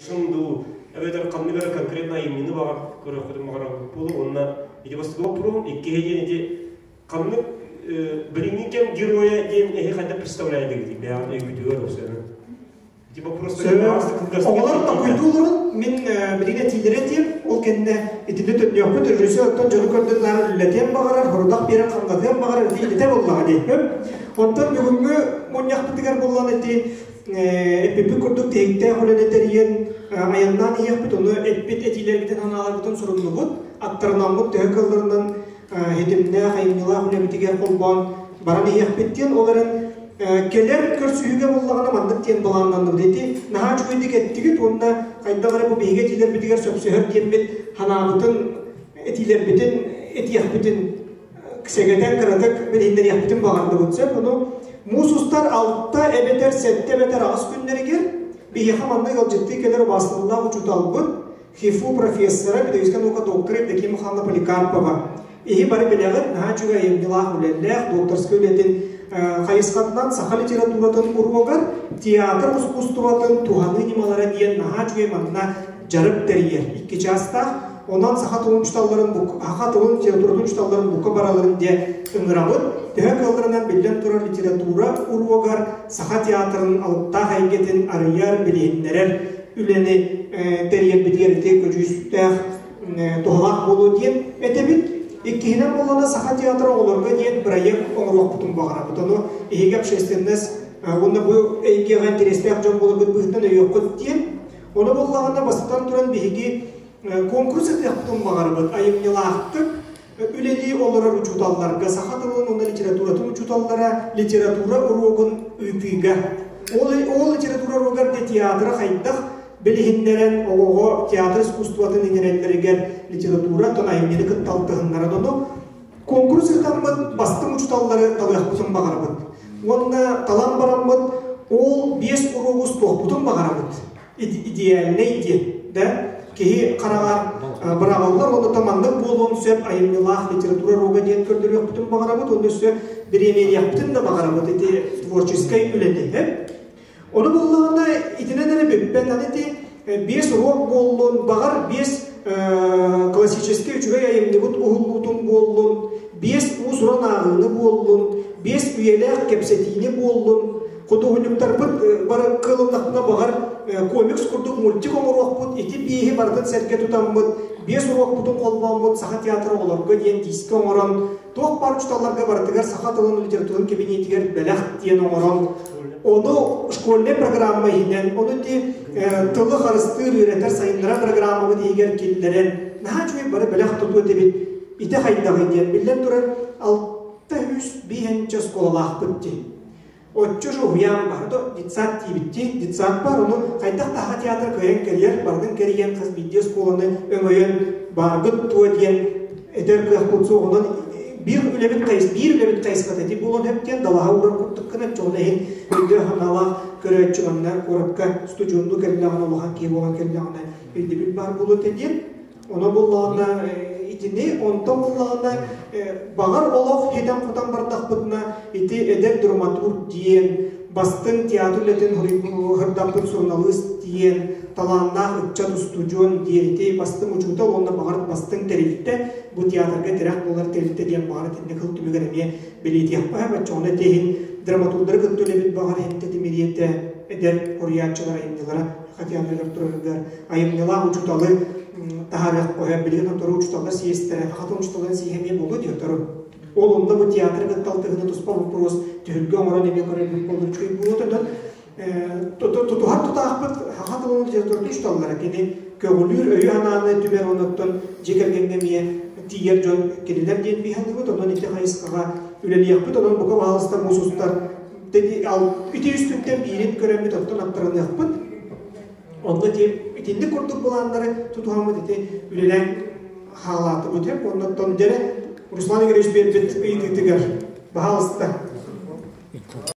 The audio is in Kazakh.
Шунду, это камневер конкретно именно бага көрөктү магара болу, онна иди бастыгы пром, икки хеден иди камны бринникен героя дем хотя представляет где бя видео русена. Типа просто олар да куйдуларын мен бригада тилеретим, ол кенне итилет өтнөкпү режиссерден жолу көрдүлөр летем багарар, хордак берен кангаден багарар дилете боллага дейт. Онтан бүгүнгү моньяк битигер боллан эти эппи көрдүк тегте холедетериен аяндан иякпыт оны эппит этилербитен аналарбытын суруннубут аттарнамбут төгөллөрүнөн хетимне хайнила холебитигер колбон баран иякпиттен оларын келер көрсүйүгө боллагана мандык тен баланданды дети наха чуйдик эттигит онда кайдагара бу биге этилербитигер сөпсөһөр диембит ханабытын этилербитен этиякпитин кисегетен кыратык белиндер яктын баганды болса буну мусустар алтта эбетер сетте бетер ас күннеригер бие хаманды галжытты келер басылында учуталбыт хифу профессора педагогическая наука доктора Евдокия Михайловна Поликарпова и бары белягыт начуга емдилах улеллех докторский улетин хайыскатынан саха литературатын уруагар театр искусствоватын туханы нималара диен начуга манна жарып терьер икки часта онан саха тулун чуталларын бук аха тулун литературатын чуталларын бука бараларын де ыңырабыт төһө кылдырынан билден турар литература уруагар саха театрын алыпта хайгетин арыяр билиһиннерер үлени терьер битгерите көжүстәх тухалак болу диен этебит иккиһинен боллана саха театры олорго диен проект оңруакпутун багарабыт ону эһиге общественность онда бу эйкега интерестеак жон болуп быһытан өйөккөт диен ону боллаганда бастан туран биһиги конкурс этеактын багарабыт айымнилаактык үлели олорор учуталларга саха тылын онда литературатын учуталлара литература уруогун үпүйгө ол литература уруогар де театры хайдах билиһиннерен ого театр искусствотын иңереллеригер литература тон айымнили кытталтыгыннара дону конкурс этамбыт бастын учуталлары талыакпытын багарабыт онда талан барамбыт ол 5 уруогус тохпутун багарабыт идеальный иде да кеһи карагар браваллар онда тамандык болуун сөп айымнилах литература рога диен көрдөрөкпүтүн багарабыт онда сөп биремелияктын да багарабыт эти творческий үлети onu bolluğunda itinenleri ben hani 5 rok bollun bağır 5 klasik üçüge yayımlıbıt uhullutun bollun 5 usuran ağını bollun 5 üyeler kepsetini bollun kutuğunluklar barı kılımlakına bağır komiks kurduk multik omurok bud iki bihi bardın serke tutanmıd 5 rok budun kolbamıd saha teatrı olurga diyen diski omuran toq bar uçtallarga barıtıgar saha tılın literatürün kebinetiger belak diyen omuran onu şkolne programma hinen onu di tılı harыстır üreter sayındıra programma diğer killeren naha çuy barı belak tutu debit ite haydağı diyen bilden durar 600 bihençe skolalah bitti Otçuş uyan bardı ditsat dibitti ditsat bar onu haydak taha teatr köyen kariyer bardın kariyen kız video skolаны öngöyen bargıt tuwa diyen eder kıyakutsu onun bir ülebit kayıs kateti bulun hepken dalaha uğrar kuttukkına çoğunayin video hanala köröççüğünler korakka stüdyonlu kellağına olahan ki olan kellağına bildi bil bar bulut ediyen ona bullağına itini ondan bullağına bağır olaf heden kutan bardak butuna iti eder dramaturg diyen bastın tiyatrletin hırdampın sonalist diyen talanda ıkçat stüdyon diyeti bastın uçuta onda bağır bastın terifte bu tiyatrga terak bolar terifte diyen bağır etinde kıl tümügeremeye belirti yapma hem çoğuna tehin dramaturgları kıttölebit bağır hente demiriyette eder koriyatçılara ayımlılara hatiyamlılar turarlar ayımlılar uçutalı taharak koyar bilgin otoru uçutalar siyestere hatun uçutaların siyemeye bolu diyorlar ol onda bu tiyatrı kıttaltığını tuspa vupuros tühülgü omuran eme korellik olur çünkü bunu da tutuhar tutahpıt hatılını literatürde uçutalara kedi köğülür öyü anağını tümer onattan cekergengemeye diğer can kediler diyen bir hanı bu ondan ite hayıskağa üleli yapıt ondan buka bağlıstar musustar dedi al ite üstünden birin gören bir tattan aktaranı yapıt onda diye itinde kurduk bulanları tutuhamı dedi ülelen halatı bu diye ondan dere Ruslan Güreş bir bit iyitigar bağlıstar